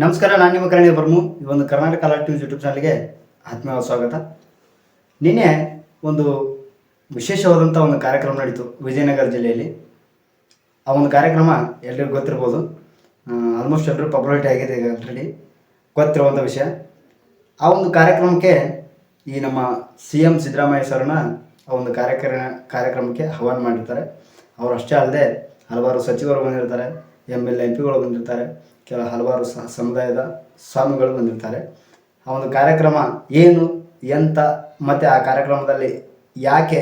ನಮಸ್ಕಾರ, ನಾನು ನಿಮ್ಮ ಕರಣೀಯ ಬರ್ಮು. ಈ ಒಂದು ಕರ್ನಾಟಕ ಅಲರ್ಟ್ ನ್ಯೂಸ್ ಯೂಟ್ಯೂಬ್ ಚಾನಲ್ಗೆ ಆತ್ಮೀಯ ಸ್ವಾಗತ. ನಿನ್ನೆ ಒಂದು ವಿಶೇಷವಾದಂಥ ಒಂದು ಕಾರ್ಯಕ್ರಮ ನಡೀತು ವಿಜಯನಗರ ಜಿಲ್ಲೆಯಲ್ಲಿ. ಆ ಒಂದು ಕಾರ್ಯಕ್ರಮ ಎಲ್ಲರಿಗೂ ಗೊತ್ತಿರ್ಬೋದು. ಆಲ್ಮೋಸ್ಟ್ ಎಲ್ಲರೂ ಪಾಪ್ಯುಲಾರಿಟಿ ಆಗಿದೆ ಈಗ ಆಲ್ರೆಡಿ ಗೊತ್ತಿರುವಂಥ ವಿಷಯ. ಆ ಒಂದು ಕಾರ್ಯಕ್ರಮಕ್ಕೆ ಈ ನಮ್ಮ CM ಸಿದ್ದರಾಮಯ್ಯ ಸರ್ನ ಆ ಒಂದು ಕಾರ್ಯಕ್ರಮಕ್ಕೆ ಆಹ್ವಾನ ಮಾಡಿರ್ತಾರೆ. ಅವರು ಅಷ್ಟೇ ಅಲ್ಲದೆ ಹಲವಾರು ಸಚಿವರು ಬಂದಿರ್ತಾರೆ, MLA MP ಗಳು ಬಂದಿರ್ತಾರೆ, ಹಲವಾರು ಸಮುದಾಯದ ಸ್ವಾಮಿಗಳು ಬಂದಿರ್ತಾರೆ. ಆ ಒಂದು ಕಾರ್ಯಕ್ರಮ ಏನು ಎಂತ ಮತ್ತು ಆ ಕಾರ್ಯಕ್ರಮದಲ್ಲಿ ಯಾಕೆ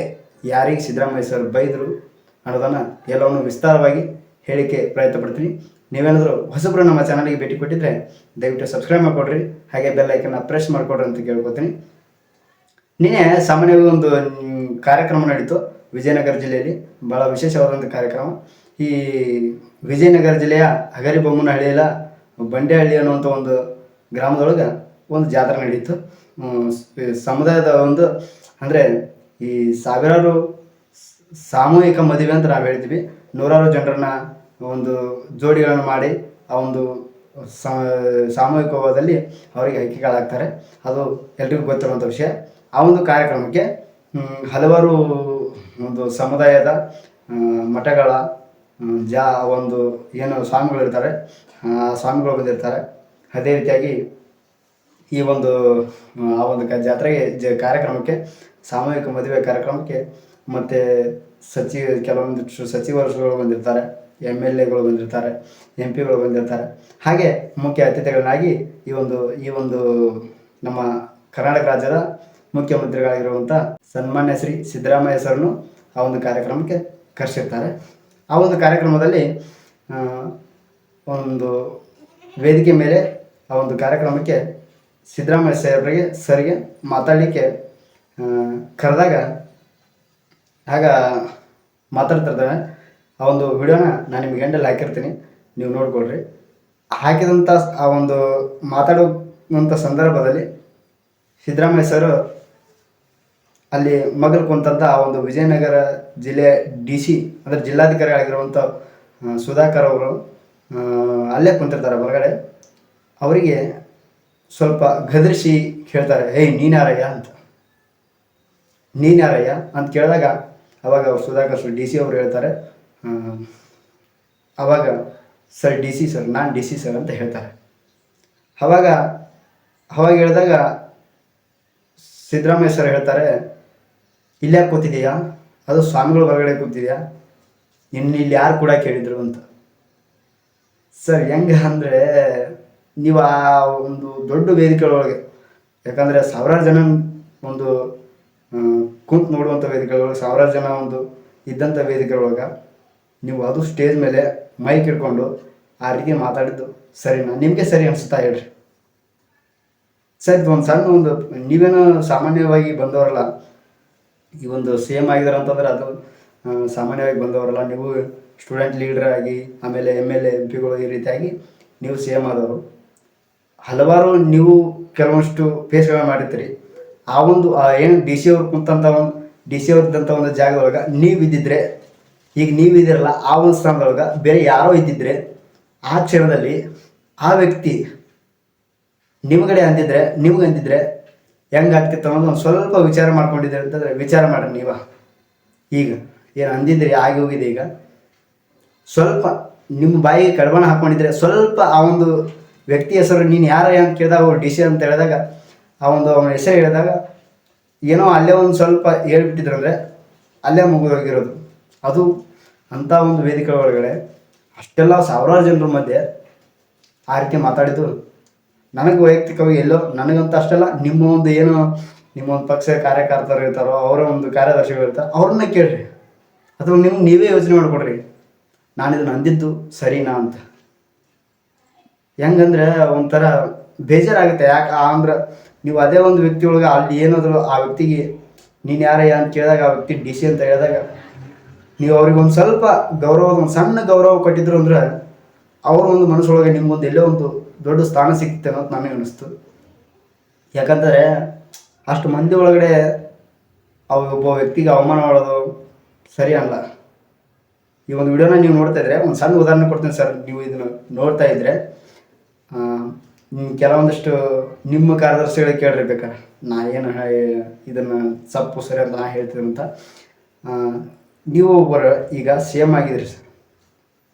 ಯಾರಿಗೆ ಸಿದ್ದರಾಮಯ್ಯ ಸರ್ ಬೈದರು ಅನ್ನೋದನ್ನು ಎಲ್ಲವನ್ನು ವಿಸ್ತಾರವಾಗಿ ಹೇಳಿಕೆ ಪ್ರಯತ್ನ ಪಡ್ತೀನಿ. ನೀವೇನಾದರೂ ಹೊಸಬ್ರು ನಮ್ಮ ಚಾನಲ್ಗೆ ಭೇಟಿ ಕೊಟ್ಟಿದ್ದರೆ ದಯವಿಟ್ಟು ಸಬ್ಸ್ಕ್ರೈಬ್ ಮಾಡಿಕೊಡ್ರಿ, ಹಾಗೆ ಬೆಲ್ ಐಕನ್ನ ಪ್ರೆಸ್ ಮಾಡಿಕೊಡ್ರಿ ಅಂತ ಕೇಳ್ಕೊತೀನಿ. ನಿನ್ನೆ ಸಾಮಾನ್ಯವಾಗಿ ಒಂದು ಕಾರ್ಯಕ್ರಮ ನಡೀತು ವಿಜಯನಗರ ಜಿಲ್ಲೆಯಲ್ಲಿ. ಭಾಳ ವಿಶೇಷವಾದಂಥ ಕಾರ್ಯಕ್ರಮ. ಈ ವಿಜಯನಗರ ಜಿಲ್ಲೆಯ ಹಗರಿಬೊಮ್ಮನಹಳ್ಳಿಯ ಬಂಡೆಹಳ್ಳಿ ಅನ್ನುವಂಥ ಒಂದು ಗ್ರಾಮದೊಳಗೆ ಒಂದು ಜಾತ್ರೆ ನಡೀತು. ಸಮುದಾಯದ ಒಂದು ಅಂದರೆ ಈ ಸಾವಿರಾರು ಸಾಮೂಹಿಕ ಮದುವೆ ಅಂತ ನಾವು ಹೇಳ್ತೀವಿ. ನೂರಾರು ಜನರನ್ನ ಒಂದು ಜೋಡಿಗಳನ್ನು ಮಾಡಿ ಆ ಒಂದು ಸಾಮೂಹಿಕವಾದಲ್ಲಿ ಅವರಿಗೆ ಹಕ್ಕಿಗಳಾಗ್ತಾರೆ. ಅದು ಎಲ್ರಿಗೂ ಗೊತ್ತಿರುವಂಥ ವಿಷಯ. ಆ ಒಂದು ಕಾರ್ಯಕ್ರಮಕ್ಕೆ ಹಲವಾರು ಒಂದು ಸಮುದಾಯದ ಮಠಗಳ ಒಂದು ಏನು ಸ್ವಾಮಿಗಳಿರ್ತಾರೆ, ಸ್ವಾಮಿಗಳು ಬಂದಿರ್ತಾರೆ. ಅದೇ ರೀತಿಯಾಗಿ ಈ ಒಂದು ಆ ಒಂದು ಜಾತ್ರೆಗೆ ಕಾರ್ಯಕ್ರಮಕ್ಕೆ, ಸಾಮೂಹಿಕ ಮದುವೆ ಕಾರ್ಯಕ್ರಮಕ್ಕೆ ಮತ್ತು ಕೆಲವೊಂದಿಷ್ಟು ಸಚಿವರುಗಳು ಬಂದಿರ್ತಾರೆ, MLAಗಳು ಬಂದಿರ್ತಾರೆ, MP ಗಳು ಬಂದಿರ್ತಾರೆ. ಹಾಗೆ ಮುಖ್ಯ ಅತಿಥಿಗಳನ್ನಾಗಿ ಈ ಒಂದು ನಮ್ಮ ಕರ್ನಾಟಕ ರಾಜ್ಯದ ಮುಖ್ಯಮಂತ್ರಿಗಳಾಗಿರುವಂಥ ಸನ್ಮಾನ್ಯ ಶ್ರೀ ಸಿದ್ದರಾಮಯ್ಯ ಸರ್ನು ಆ ಒಂದು ಕಾರ್ಯಕ್ರಮಕ್ಕೆ ಕರೆಸಿರ್ತಾರೆ. ಆ ಒಂದು ಕಾರ್ಯಕ್ರಮದಲ್ಲಿ ಒಂದು ವೇದಿಕೆ ಮೇಲೆ ಆ ಒಂದು ಕಾರ್ಯಕ್ರಮಕ್ಕೆ ಸಿದ್ದರಾಮಯ್ಯ ಸರ್ಗೆ ಮಾತಾಡಲಿಕ್ಕೆ ಕರೆದಾಗ ಆಗ ಮಾತಾಡ್ತಿರ್ತಾರೆ. ಆ ಒಂದು ವಿಡಿಯೋನ ನಾನು ನಿಮಗೆ ಎಂಡಲ್ಲಿ ಹಾಕಿರ್ತೀನಿ, ನೀವು ನೋಡ್ಕೊಳ್ರಿ. ಹಾಕಿದಂಥ ಆ ಒಂದು ಮಾತಾಡುವಂಥ ಸಂದರ್ಭದಲ್ಲಿ ಸಿದ್ದರಾಮಯ್ಯ ಸರ್ ಅಲ್ಲಿ ಮಗಲು ಕುಂತಂಥ ಆ ಒಂದು ವಿಜಯನಗರ ಜಿಲ್ಲೆ DC ಅಂದರೆ ಜಿಲ್ಲಾಧಿಕಾರಿಗಳಾಗಿರುವಂಥ ಸುಧಾಕರ್ ಅವರು ಅಲ್ಲೇ ಕುಂತಿರ್ತಾರೆ ಹೊರಗಡೆ. ಅವರಿಗೆ ಸ್ವಲ್ಪ ಗದರಿಸಿ ಕೇಳ್ತಾರೆ, ಹೇಯ್ ನೀನ್ಯಾರಯ್ಯ ಅಂತ ಕೇಳಿದಾಗ ಅವಾಗ ಅವ್ರು ಸುಧಾಕರ್ DC ಅವರು ಹೇಳ್ತಾರೆ, ಅವಾಗ ಸರ್ DC ಸರ್, ನಾನು DC ಸರ್ ಅಂತ ಹೇಳ್ತಾರೆ. ಅವಾಗ ಹೇಳಿದಾಗ ಸಿದ್ದರಾಮಯ್ಯ ಸರ್ ಹೇಳ್ತಾರೆ, ಇಲ್ಲೇ ಕೂತಿದೆಯಾ, ಅದು ಸ್ವಾಮಿಗಳು ಹೊರಗಡೆ ಕೂತಿದೆಯಾ, ಇಲ್ಲಿ ಯಾರು ಕೂಡ ಕೇಳಿದ್ರು ಅಂತ. ಸರ್ ಹೆಂಗೆ ಅಂದರೆ, ನೀವು ಆ ಒಂದು ದೊಡ್ಡ ವೇದಿಕೆಗಳೊಳಗೆ, ಯಾಕಂದರೆ ಸಾವಿರಾರು ಜನ ಒಂದು ಕುಂತು ನೋಡುವಂಥ ವೇದಿಕೆಗಳೊಳಗೆ, ಸಾವಿರಾರು ಜನ ಒಂದು ಇದ್ದಂಥ ವೇದಿಕೆಗಳೊಳಗೆ ನೀವು ಅದು ಸ್ಟೇಜ್ ಮೇಲೆ ಮೈಕ್ ಹಿಡ್ಕೊಂಡು ಆ ರೀತಿ ಮಾತಾಡಿದ್ದು ಸರಿನಾ? ನಿಮಗೆ ಸರಿ ಅನಿಸುತ್ತಾ ಹೇಳ್ರಿ ಸರ್. ಒಂದು ಸಣ್ಣ ಒಂದು ನೀವೇನೋ ಸಾಮಾನ್ಯವಾಗಿ ಬಂದವರಲ್ಲ, ಈ ಒಂದು CM ಆಗಿದ್ದಾರೆ ಅಂತಂದ್ರೆ ಅದು ಸಾಮಾನ್ಯವಾಗಿ ಬಂದವರಲ್ಲ. ನೀವು ಸ್ಟೂಡೆಂಟ್ ಲೀಡರ್ ಆಗಿ, ಆಮೇಲೆ MLA MP ಗಳು ಈ ರೀತಿಯಾಗಿ ನೀವು CM ಆದವರು. ಹಲವಾರು ನೀವು ಕೆಲವೊಂದಿಷ್ಟು ಫೇಸ್ಗಳನ್ನ ಮಾಡಿರ್ತೀರಿ. ಆ ಒಂದು ಏನು DC ಅವ್ರು ಕುಂತಂಥ ಒಂದು DC ಅವ್ರದ್ದಂಥ ಒಂದು ಜಾಗದೊಳಗೆ ನೀವಿದ್ದಿದ್ರೆ, ಈಗ ನೀವಿದ್ದೀರಲ್ಲ ಆ ಒಂದು ಸ್ಥಾನದೊಳಗೆ ಬೇರೆ ಯಾರೋ ಇದ್ದಿದ್ರೆ, ಆ ಕ್ಷಣದಲ್ಲಿ ಆ ವ್ಯಕ್ತಿ ನಿಮಗಡೆ ನಿಮಗಂದಿದ್ರೆ ಹೆಂಗಾಗ್ತಿತ್ತು ಅನ್ನೋದು ಒಂದು ಸ್ವಲ್ಪ ವಿಚಾರ ಮಾಡ್ಕೊಂಡಿದ್ದೀರಿ ಅಂತಂದರೆ ವಿಚಾರ ಮಾಡಿರಿ. ನೀವು ಈಗ ಏನು ಅಂದಿದ್ರಿ ಆಗಿ ಹೋಗಿದೆ. ಈಗ ಸ್ವಲ್ಪ ನಿಮ್ಮ ಬಾಯಿಗೆ ಕಡಬಣ ಹಾಕ್ಕೊಂಡಿದ್ರೆ, ಸ್ವಲ್ಪ ಆ ಒಂದು ವ್ಯಕ್ತಿ ಹೆಸರು ನೀನು ಯಾರ ಅಂತ ಕೇಳಿದಾಗ ಅವ್ರು DC ಅಂತ ಹೇಳಿದಾಗ ಅವನ ಹೆಸರು ಹೇಳಿದಾಗ ಏನೋ ಅಲ್ಲೇ ಒಂದು ಸ್ವಲ್ಪ ಹೇಳ್ಬಿಟ್ಟಿದ್ರಂದರೆ ಅಲ್ಲೇ ಮುಗಿದೋಗಿರೋದು. ಅದು ಅಂಥ ಒಂದು ವೇದಿಕೆ ಒಳಗಡೆ ಅಷ್ಟೆಲ್ಲ ಸಾವಿರಾರು ಜನರ ಮಧ್ಯೆ ಆ ರೀತಿ ಮಾತಾಡಿದ್ದು ನನಗೆ ವೈಯಕ್ತಿಕವಾಗಿ ಎಲ್ಲೋ, ನನಗಂತ ಅಷ್ಟೆಲ್ಲ ನಿಮ್ಮ ಒಂದು ಏನು ನಿಮ್ಮ ಒಂದು ಪಕ್ಷ ಕಾರ್ಯಕರ್ತರು ಇರ್ತಾರೋ, ಅವರ ಒಂದು ಕಾರ್ಯದರ್ಶಿಗಳು ಇರ್ತಾರೆ, ಅವ್ರನ್ನ ಕೇಳ್ರಿ, ಅಥವಾ ನೀವೇ ಯೋಚನೆ ಮಾಡಿಕೊಡ್ರಿ, ನಾನು ಇದನ್ನು ಅಂದಿದ್ದು ಸರಿನಾ ಅಂತ. ಹೆಂಗಂದ್ರೆ ಒಂಥರ ಬೇಜಾರಾಗುತ್ತೆ. ಯಾಕೆ ಅಂದ್ರೆ ನೀವು ಅದೇ ಒಂದು ವ್ಯಕ್ತಿ ಒಳಗೆ ಅಲ್ಲಿ ಏನಾದರೂ ಆ ವ್ಯಕ್ತಿಗೆ ನೀನು ಯಾರಯ್ಯ ಅಂತ ಕೇಳಿದಾಗ, ಆ ವ್ಯಕ್ತಿ DC ಅಂತ ಹೇಳಿದಾಗ ನೀವು ಅವ್ರಿಗೆ ಒಂದು ಸ್ವಲ್ಪ ಒಂದು ಸಣ್ಣ ಗೌರವ ಕೊಟ್ಟಿದ್ರು ಅಂದ್ರೆ ಅವ್ರ ಒಂದು ಮನಸ್ಸೊಳಗೆ ನಿಮ್ಗೊಂದು ಎಲ್ಲೋ ಒಂದು ದೊಡ್ಡ ಸ್ಥಾನ ಸಿಗುತ್ತೆ ಅನ್ನೋದು ನನಗೆ ಅನ್ನಿಸ್ತು. ಯಾಕಂದರೆ ಅಷ್ಟು ಮಂದಿ ಒಳಗಡೆ ಒಬ್ಬ ವ್ಯಕ್ತಿಗೆ ಅವಮಾನ ಮಾಡೋದು ಸರಿ ಅಲ್ಲ. ಈ ಒಂದು ವಿಡಿಯೋನ ನೀವು ನೋಡ್ತಾ ಇದ್ರೆ ಒಂದು ಸಣ್ಣ ಉದಾಹರಣೆ ಕೊಡ್ತೀನಿ ಸರ್. ನೀವು ಇದನ್ನು ನೋಡ್ತಾ ಇದ್ರೆ ಕೆಲವೊಂದಿಷ್ಟು ನಿಮ್ಮ ಕಾರ್ಯದರ್ಶಿಗಳಿಗೆ ಕೇಳ್ರಿ ಬೇಕಾರೆ, ನಾ ಏನು ಇದನ್ನು ತಪ್ಪು ಸರಿ ಅಂತ ನಾ ಹೇಳ್ತೀನಿ ಅಂತ. ನೀವು ಒಬ್ಬರು ಈಗ ಸಿ ಎಮ್ ಆಗಿದ್ರಿ ಸರ್,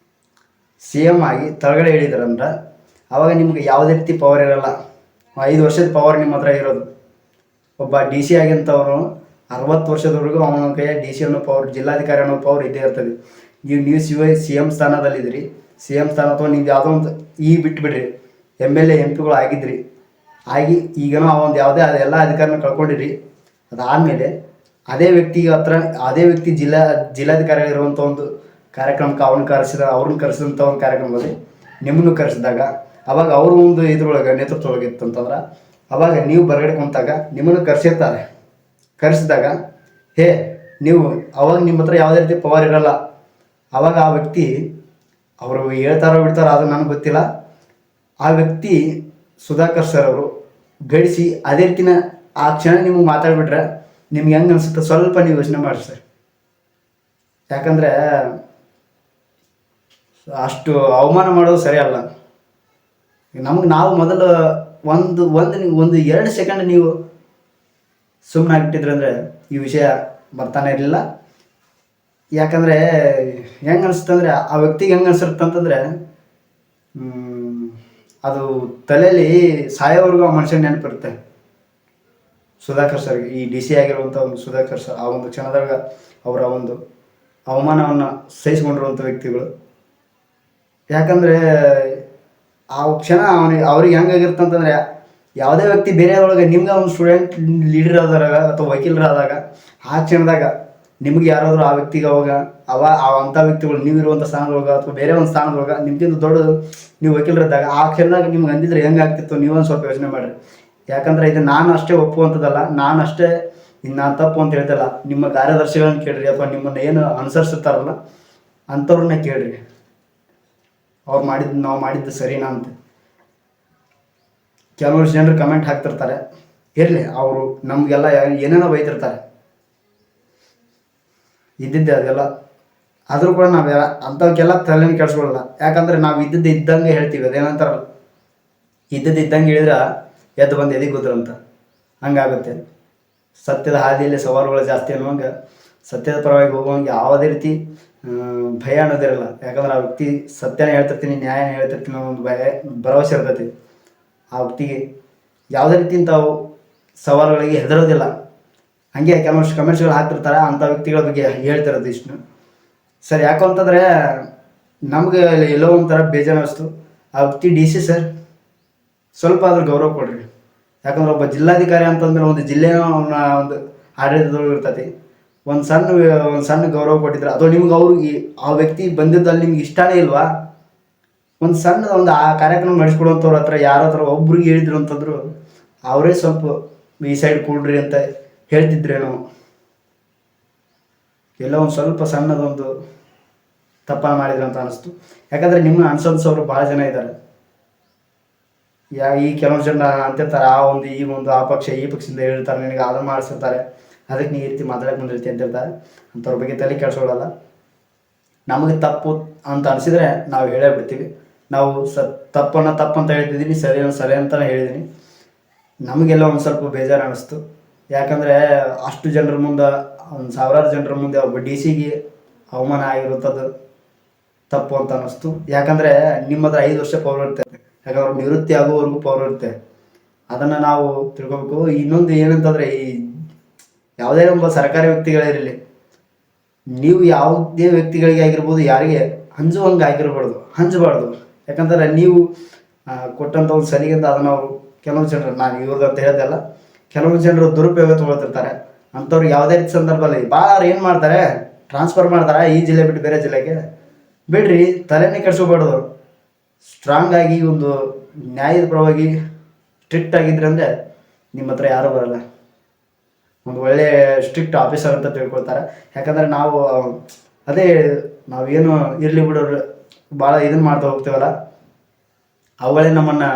ಸಿ ಎಮ್ ಆಗಿ ತಳಗಡೆ ಹೇಳಿದ್ರಂದ್ರೆ ಆವಾಗ ನಿಮ್ಗೆ ಯಾವುದೇ ರೀತಿ ಪವರ್ ಇರೋಲ್ಲ. 5 ವರ್ಷದ ಪವರ್ ನಿಮ್ಮ ಹತ್ರ ಇರೋದು. ಒಬ್ಬ ಡಿ ಸಿ ಆಗಿಂಥವನು 60 ವರ್ಷದವರೆಗೂ ಅವನ ಕೈಯ ಡಿ ಸಿ ಅನ್ನೋ ಪವರ್, ಜಿಲ್ಲಾಧಿಕಾರಿ ಅನ್ನೋ ಪವರ್ ಇದ್ದೇ ಇರ್ತದೆ. ನೀವು ಸಿ ಎಮ್ ಸ್ಥಾನದಲ್ಲಿದ್ದೀರಿ. ಸಿ ಎಮ್ ಸ್ಥಾನ ಅಥವಾ ನೀವು ಯಾವುದೋ ಒಂದು ಬಿಟ್ಬಿಡ್ರಿ, ಎಮ್ ಎಲ್ ಎ ಎಂ ಪಿಗಳು ಆಗಿದ್ರಿ, ಆಗಿ ಈಗನೋ ಒಂದು ಯಾವುದೇ ಅದೆಲ್ಲ ಅಧಿಕಾರನ ಕಳ್ಕೊಂಡಿರಿ. ಅದಾದಮೇಲೆ ಅದೇ ವ್ಯಕ್ತಿ ಜಿಲ್ಲಾಧಿಕಾರಿಗಳಿರುವಂಥ ಒಂದು ಕಾರ್ಯಕ್ರಮಕ್ಕೆ ಅವ್ರನ್ನ ಕರೆಸಿದಂಥ ಒಂದು ಕಾರ್ಯಕ್ರಮದಲ್ಲಿ ನಿಮ್ಮನ್ನು ಕರೆಸಿದಾಗ ಅವಾಗ ಅವರು ಒಂದು ಇದ್ರೊಳಗೆ ನೇತೃತ್ವದೊಳಗೆ ಇತ್ತಂತಂದ್ರೆ ಅವಾಗ ನೀವು ಹೊರಗಡೆ ಕುಂತಾಗ ನಿಮ್ಮನ್ನು ಕರೆಸಿದಾಗ ನೀವು ಅವಾಗ ನಿಮ್ಮ ಹತ್ರ ಯಾವುದೇ ರೀತಿ ಪವರ್ ಇರಲ್ಲ. ಅವಾಗ ಆ ವ್ಯಕ್ತಿ ಅವರು ಹೇಳ್ತಾರೋ ಬಿಡ್ತಾರೋ ಅದು ನನಗೆ ಗೊತ್ತಿಲ್ಲ. ಆ ವ್ಯಕ್ತಿ ಸುಧಾಕರ್ ಸರ್ ಅವರು ಗಳಿಸಿ ಅದೇ ರೀತಿನ ಆ ಕ್ಷಣ ನಿಮಗೆ ಮಾತಾಡ್ಬಿಟ್ರೆ ನಿಮ್ಗೆ ಹೆಂಗೆ ಅನಿಸುತ್ತೆ ಸ್ವಲ್ಪ ನೀವು ಯೋಚನೆ ಮಾಡಿ ಸರ್. ಯಾಕಂದರೆ ಅಷ್ಟು ಅವಮಾನ ಮಾಡೋದು ಸರಿಯಲ್ಲ. ನಾವು ಮೊದಲು ಒಂದು 2 ಸೆಕೆಂಡ್ ನೀವು ಸುಮ್ಮನೆ ಆಗಿಬಿಟ್ಟಿದ್ರಿ ಅಂದರೆ ಈ ವಿಷಯ ಬರ್ತಾನೆ ಇರಲಿಲ್ಲ. ಯಾಕಂದರೆ ಹೆಂಗೆ ಅನಿಸುತ್ತಂದರೆ ಆ ವ್ಯಕ್ತಿಗೆ ಹೆಂಗೆ ಅನಿಸುತ್ತೆ ಅಂತಂದರೆ ಅದು ತಲೆಯಲ್ಲಿ ಸಾಯೋವರೆಗೂ ಆ ಮನುಷ್ಯನ ನೆನಪಿರುತ್ತೆ. ಸುಧಾಕರ್ ಸರ್ಗೆ, ಈ ಡಿ ಸಿ ಆಗಿರುವಂಥ ಒಂದು ಸುಧಾಕರ್ ಸರ್ ಆ ಒಂದು ಕ್ಷಣದಾಗ ಅವರ ಒಂದು ಅವಮಾನವನ್ನು ಸಹಿಸಿಕೊಂಡಿರುವಂಥ ವ್ಯಕ್ತಿಗಳು. ಯಾಕಂದರೆ ಆ ಕ್ಷಣ ಅವ್ರಿಗೆ ಹೆಂಗಾಗಿರುತ್ತೆ ಅಂತಂದರೆ ಯಾವುದೇ ವ್ಯಕ್ತಿ ಬೇರೆಯೊಳಗೆ ನಿಮ್ಗೆ ಒಂದು ಸ್ಟೂಡೆಂಟ್ ಲೀಡರ್ ಆದಾಗ ಅಥವಾ ವಕೀಲರಾದಾಗ ಆ ಕ್ಷಣದಾಗ ನಿಮ್ಗೆ ಯಾರಾದರೂ ಆ ವ್ಯಕ್ತಿಗೆ ಅಂಥ ವ್ಯಕ್ತಿಗಳು ನೀವಿರುವಂಥ ಸ್ಥಾನದೊಳಗೆ ಅಥವಾ ಬೇರೆ ಒಂದು ಸ್ಥಾನದೊಳಗೆ ನಿಮ್ಗಿಂತ ದೊಡ್ಡ ನೀವು ವಕೀಲರಿದ್ದಾಗ ಆ ಕ್ಷಣದಾಗ ನಿಮ್ಗೆ ಅಂದಿದ್ರೆ ಹೆಂಗಾಗ್ತಿತ್ತು ನೀವೊಂದು ಸ್ವಲ್ಪ ಯೋಚನೆ ಮಾಡಿರಿ. ಯಾಕಂದರೆ ಇದು ನಾನು ಅಷ್ಟೇ ಒಪ್ಪುವಂಥದ್ದಲ್ಲ, ನಾನು ಅಷ್ಟೇ ನಾನು ತಪ್ಪು ಅಂತ ಹೇಳ್ತಿಲ್ಲ. ನಿಮ್ಮ ಕಾರ್ಯದರ್ಶಿಗಳನ್ನ ಕೇಳ್ರಿ ಅಥವಾ ನಿಮ್ಮನ್ನು ಏನು ಅನುಸರಿಸುತ್ತಾರಲ್ಲ ಅಂಥವ್ರನ್ನ ಕೇಳ್ರಿ, ನಾವು ಮಾಡಿದ್ದು ಸರಿನಾ ಅಂತ. ಕೆಲವರು ಜನರು ಕಮೆಂಟ್ ಹಾಕ್ತಿರ್ತಾರೆ, ಇರಲಿ ಅವರು ನಮಗೆಲ್ಲ ಏನೇನೋ ಬೈತಿರ್ತಾರೆ, ಇದ್ದಿದ್ದೆ ಅದೆಲ್ಲ. ಆದರೂ ಕೂಡ ನಾವೆಲ್ಲ ಅಂಥವಕ್ಕೆಲ್ಲ ತಲೆನೇ ಕೆಡಿಸ್ಕೊಳ್ಳಲ್ಲ. ಯಾಕಂದರೆ ನಾವು ಇದ್ದಂಗೆ ಹೇಳ್ತೀವಿ. ಅದೇನಂತಾರಲ್ಲ, ಇದ್ದಂಗೆ ಹೇಳಿದ್ರೆ ಎದ್ದು ಬಂದು ಎದಿಗೆ ಕೂತ್ರು ಅಂತ, ಹಂಗಾಗುತ್ತೆ. ಸತ್ಯದ ಹಾದಿಯಲ್ಲಿ ಸವಾಲುಗಳು ಜಾಸ್ತಿ ಅನ್ನುವಂಗೆ ಸತ್ಯದ ಪರವಾಗಿ ಹೋಗುವಂಗೆ ಯಾವುದೇ ರೀತಿ ಭಯ ಅನ್ನೋದಿರಲ್ಲ. ಯಾಕಂದ್ರೆ ಆ ವ್ಯಕ್ತಿ ಸತ್ಯನೇ ಹೇಳ್ತಿರ್ತೀನಿ, ನ್ಯಾಯನೇ ಹೇಳ್ತಿರ್ತೀನಿ ಅನ್ನೋ ಒಂದು ಭರವಸೆ ಇರ್ತೈತಿ. ಆ ವ್ಯಕ್ತಿಗೆ ಯಾವುದೇ ರೀತಿ ಇಂಥವು ಸವಾಲುಗಳಿಗೆ ಹೆದರೋದಿಲ್ಲ. ಹಾಗೆ ಕೆಲವಷ್ಟು ಕಮೆಂಟ್ಸ್ಗಳು ಹಾಕ್ತಿರ್ತಾರೆ, ಅಂಥ ವ್ಯಕ್ತಿಗಳ ಬಗ್ಗೆ ಹೇಳ್ತಿರೋದು ಇಷ್ಟು ಸರ್. ಯಾಕೋ ಅಂತಂದರೆ ನಮಗೆ ಎಲ್ಲೋ ಒಂಥರ ಬೇಜಾರು ಅನಿಸ್ತು. ಆ ವ್ಯಕ್ತಿ ಡಿ ಸಿ ಸರ್, ಸ್ವಲ್ಪ ಆದರೂ ಗೌರವ ಕೊಡ್ರಿ. ಯಾಕಂದ್ರೆ ಒಬ್ಬ ಜಿಲ್ಲಾಧಿಕಾರಿ ಅಂತಂದ್ರೆ ಒಂದು ಜಿಲ್ಲೆನ ಒಂದು ಆಡಳಿತದೊಳಗೆ ಇರ್ತೈತಿ. ಒಂದು ಸಣ್ಣ ಗೌರವ ಕೊಟ್ಟಿದ್ರೆ ಅಥವಾ ನಿಮ್ಗೆ ಅವ್ರಿಗೆ ಆ ವ್ಯಕ್ತಿ ಬಂದಿದ್ದಲ್ಲಿ ನಿಮ್ಗೆ ಇಷ್ಟನೇ ಇಲ್ವಾ, ಒಂದು ಆ ಕಾರ್ಯಕ್ರಮ ನಡೆಸ್ಕೊಡುವಂಥವ್ರ ಹತ್ರ ಯಾರ ಹತ್ರ ಒಬ್ರಿಗೆ ಹೇಳಿದ್ರು ಅಂತಂದ್ರು ಅವರೇ ಸ್ವಲ್ಪ ಈ ಸೈಡ್ ಕೂಡ್ರಿ ಅಂತ ಹೇಳ್ತಿದ್ರೇನೋ. ಎಲ್ಲ ಒಂದು ಸ್ವಲ್ಪ ಸಣ್ಣದೊಂದು ತಪ್ಪನ್ನು ಮಾಡಿದ್ರು ಅಂತ ಅನಿಸ್ತು. ಯಾಕಂದರೆ ನಿಮ್ಮನ್ನ ಅನ್ಸೋರು ಭಾಳ ಜನ ಇದ್ದಾರೆ. ಈ ಕೆಲವೊಂದು ಜನ ಅಂತಿರ್ತಾರೆ, ಆ ಪಕ್ಷ ಈ ಪಕ್ಷದಿಂದ ಹೇಳ್ತಾರೆ, ನಿನಗೆ ಅದನ್ನು ಮಾಡಿಸಿರ್ತಾರೆ, ಅದಕ್ಕೆ ನೀ ಈ ರೀತಿ ಮಾತಾಡಕ್ಕೆ ಬಂದಿರ್ತಿ ಅಂತಿರ್ತಾರೆ. ಅಂಥವ್ರ ಬಗ್ಗೆ ತಲೆ ಕೆಡಿಸ್ಕೊಳ್ಳಲ್ಲ. ನಮಗೆ ತಪ್ಪು ಅಂತ ಅನಿಸಿದರೆ ನಾವು ಹೇಳೇ ಬಿಡ್ತೀವಿ. ನಾವು ತಪ್ಪಂತ ಹೇಳ್ತಿದ್ದೀನಿ, ಸರಿ ಅಂತಲೇ ಹೇಳಿದ್ದೀನಿ. ನಮಗೆಲ್ಲ ಒಂದು ಸ್ವಲ್ಪ ಬೇಜಾರು ಅನ್ನಿಸ್ತು. ಯಾಕಂದರೆ ಅಷ್ಟು ಜನರ ಮುಂದೆ, ಒಂದು 1000 ಜನರ ಮುಂದೆ ಒಬ್ಬ ಡಿ ಸಿಗೆ ಅವಮಾನ ಆಗಿರುವಂಥದ್ದು ತಪ್ಪು ಅಂತ ಅನ್ನಿಸ್ತು. ಯಾಕಂದರೆ ನಿಮ್ಮ ಹತ್ರ 5 ವರ್ಷ ಪವರ್ ಇರುತ್ತೆ. ಯಾಕಂದ್ರೆ ನಿವೃತ್ತಿ ಆಗೋವರೆಗೂ ಪವರ್ ಇರುತ್ತೆ. ಅದನ್ನು ನಾವು ತಿಳ್ಕೊಬೇಕು. ಇನ್ನೊಂದು ಏನಂತಂದರೆ, ಈ ಯಾವುದೇ ಒಬ್ಬ ಸರ್ಕಾರಿ ವ್ಯಕ್ತಿಗಳಿರಲಿ, ನೀವು ಯಾವುದೇ ವ್ಯಕ್ತಿಗಳಿಗೆ ಆಗಿರ್ಬೋದು, ಯಾರಿಗೆ ಹಂಜುವಂಗೆ ಹಂಜಬಾರ್ದು. ಯಾಕಂದರೆ ನೀವು ಕೊಟ್ಟಂಥ ಒಂದು ಸಲಿಗೆಂದು ಅದನ್ನು ಅವರು ಕೆಲವೊಂದು ಜನರು, ನಾನು ಇವ್ರದ್ದು ಅಂತ ಹೇಳ್ದಲ್ಲ, ಕೆಲವೊಂದು ಜನರು ದುರುಪಯೋಗ ತೊಗೊಳ್ತಿರ್ತಾರೆ. ಅಂಥವ್ರು ಯಾವುದೇ ರೀತಿ ಸಂದರ್ಭದಲ್ಲಿ ಭಾಳ ಏನು ಮಾಡ್ತಾರೆ, ಟ್ರಾನ್ಸ್ಫರ್ ಮಾಡ್ತಾರೆ ಈ ಜಿಲ್ಲೆ ಬಿಟ್ಟು ಬೇರೆ ಜಿಲ್ಲೆಗೆ. ಬಿಡ್ರಿ, ತಲೆನೇ ಕೆಡಿಸ್ಕೋಬಾರ್ದು. ಸ್ಟ್ರಾಂಗ್ ಆಗಿ ಒಂದು ನ್ಯಾಯದ ಪರವಾಗಿ ಸ್ಟ್ರಿಕ್ಟ್ ಆಗಿದ್ರೆ ಅಂದರೆ ನಿಮ್ಮ ಹತ್ರ ಯಾರೂ ಬರಲ್ಲ. ಒಂದು ಒಳ್ಳೆ ಸ್ಟ್ರಿಕ್ಟ್ ಆಫೀಸರ್ ಅಂತ ತಿಳ್ಕೊಳ್ತಾರೆ. ಯಾಕಂದರೆ ನಾವೇನು ಇರಲಿ ಬಿಡೋರು ಭಾಳ ಇದನ್ನು ಮಾಡ್ತಾ ಹೋಗ್ತೀವಲ್ಲ, ಅವುಗಳೇ ನಮ್ಮನ್ನು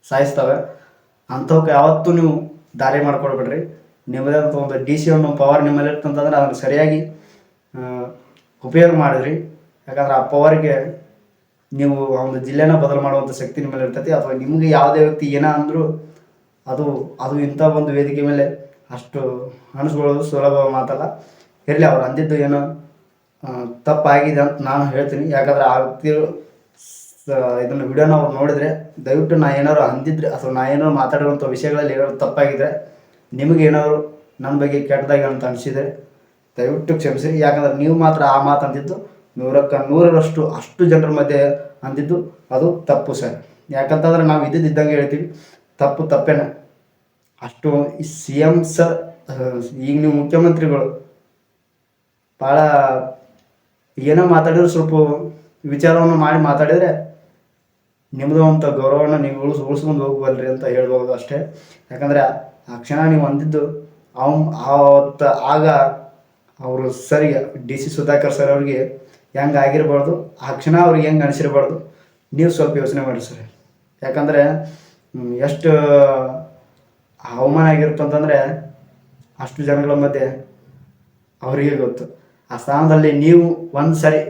ಸಾಯಿಸ್ತವೆ. ಅಂಥವಕ್ಕೆ ಯಾವತ್ತೂ ನೀವು ದಾರಿ ಮಾಡ್ಕೊಡ್ಬೇಡ್ರಿ. ನಿಮ್ಮದೇ ಅಂತ ಒಂದು ಡಿ ಸಿ ಅನ್ನೋ ಪವರ್ ನಿಮ್ಮಲ್ಲಿ ಇರ್ತಂತಂದ್ರೆ ಅದನ್ನು ಸರಿಯಾಗಿ ಉಪಯೋಗ ಮಾಡಿದ್ರಿ. ಯಾಕಂದ್ರೆ ಆ ಪವರ್ಗೆ ನೀವು ಒಂದು ಜಿಲ್ಲೆನ ಬದಲು ಮಾಡುವಂಥ ಶಕ್ತಿ ನಿಮ್ಮಲ್ಲಿ ಇರ್ತೈತಿ. ಅಥವಾ ನಿಮಗೆ ಯಾವುದೇ ವ್ಯಕ್ತಿ ಏನ ಅಂದರೂ ಅದು ಅದು ಇಂಥ ಒಂದು ವೇದಿಕೆ ಮೇಲೆ ಅಷ್ಟು ಅನಿಸ್ಕೊಳ್ಳೋದು ಸುಲಭ ಮಾತಲ್ಲ. ಇರಲಿ, ಅವ್ರು ಅಂದಿದ್ದು ಏನೋ ತಪ್ಪಾಗಿದೆ ಅಂತ ನಾನು ಹೇಳ್ತೀನಿ. ಯಾಕಂದರೆ ಆ ವ್ಯಕ್ತಿಗಳು ಇದನ್ನು ವಿಡಿಯೋನ ಅವ್ರು ನೋಡಿದರೆ ದಯವಿಟ್ಟು ನಾ ಏನಾದ್ರು ಅಂದಿದ್ರೆ ಅಥವಾ ನಾ ಏನಾದ್ರು ಮಾತಾಡಿರುವಂಥ ವಿಷಯಗಳಲ್ಲಿ ಏನಾದ್ರು ತಪ್ಪಾಗಿದ್ದರೆ, ನಿಮಗೆ ಏನಾದ್ರು ನನ್ನ ಬಗ್ಗೆ ಕೆಟ್ಟದಾಗಿ ಅಂತ ಅನಿಸಿದರೆ ದಯವಿಟ್ಟು ಕ್ಷಮಿಸಿ. ಯಾಕಂದರೆ ನೀವು ಮಾತ್ರ ಆ ಮಾತು ಅಂದಿದ್ದು 100ಕ್ಕೆ 100ರಷ್ಟು ಅಷ್ಟು ಜನರ ಮಧ್ಯೆ ಅಂದಿದ್ದು ಅದು ತಪ್ಪು ಸರ್. ಯಾಕಂತಂದ್ರೆ ನಾವು ಇದ್ದಂಗೆ ಹೇಳ್ತೀವಿ, ತಪ್ಪು ತಪ್ಪೇನೆ. ಅಷ್ಟು ಸಿ ಎಮ್ ಸರ್, ಈಗ ನೀವು ಮುಖ್ಯಮಂತ್ರಿಗಳು ಭಾಳ ಏನೋ ಮಾತಾಡಿದ್ರು ಸ್ವಲ್ಪ ವಿಚಾರವನ್ನು ಮಾಡಿ ಮಾತಾಡಿದರೆ ನಿಮ್ಮದು ಅಂತ ಗೌರವವನ್ನು ನೀವು ಉಳಿಸ್ಕೊಂಡು ಹೋಗ್ಬಲ್ರಿ ಅಂತ ಹೇಳ್ಬೋದು ಅಷ್ಟೇ. ಯಾಕಂದರೆ ಆ ಕ್ಷಣ ನೀವು ಅಂದಿದ್ದು ಅವತ್ತು ಆಗ ಅವರು ಸರಿಗೆ DC ಸುಧಾಕರ್ ಸರ್ ಅವ್ರಿಗೆ ಹೆಂಗೆ ಆಗಿರ್ಬಾರ್ದು, ಆ ಕ್ಷಣ ಅವ್ರಿಗೆ ಹೆಂಗೆ ಅನಿಸಿರ್ಬಾರ್ದು, ನೀವು ಸ್ವಲ್ಪ ಯೋಚನೆ ಮಾಡಿ ಸರ್. ಯಾಕಂದರೆ ಎಷ್ಟು ಅವಮಾನ ಆಗಿರುತ್ತೆ ಅಂತಂದರೆ ಅಷ್ಟು ಜನಗಳ ಮಧ್ಯೆ ಅವರಿಗೆ ಗೊತ್ತು. ಆ ಸ್ಥಾನದಲ್ಲಿ ನೀವು ಒಂದು ಸರಿ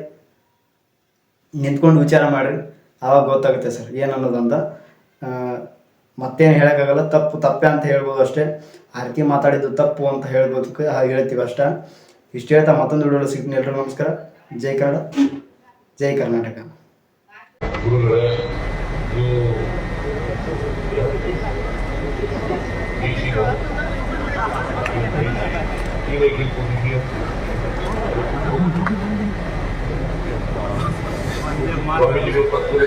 ನಿಂತ್ಕೊಂಡು ವಿಚಾರ ಮಾಡಿರಿ, ಆವಾಗ ಗೊತ್ತಾಗುತ್ತೆ ಸರ್ ಏನನ್ನೋದಂತ. ಮತ್ತೇನು ಹೇಳೋಕ್ಕಾಗಲ್ಲ, ತಪ್ಪು ತಪ್ಪೆ ಅಂತ ಹೇಳ್ಬೋದು ಅಷ್ಟೇ. ಆ ರೀತಿ ಮಾತಾಡಿದ್ದು ತಪ್ಪು ಅಂತ ಹೇಳ್ಬೋದಕ್ಕೆ ಹೇಳ್ತೀವಿ ಅಷ್ಟೇ. ಇಷ್ಟು ಹೇಳ್ತಾ ಮತ್ತೊಂದು ವಿಡಿಯೋ ಸಿಗ್ತೀನಿ. ಎಲ್ಲರೂ ನಮಸ್ಕಾರ. ಜೈ ಕನ್ನಡ, ಜೈ ಕರ್ನಾಟಕ. Família, meu pastor,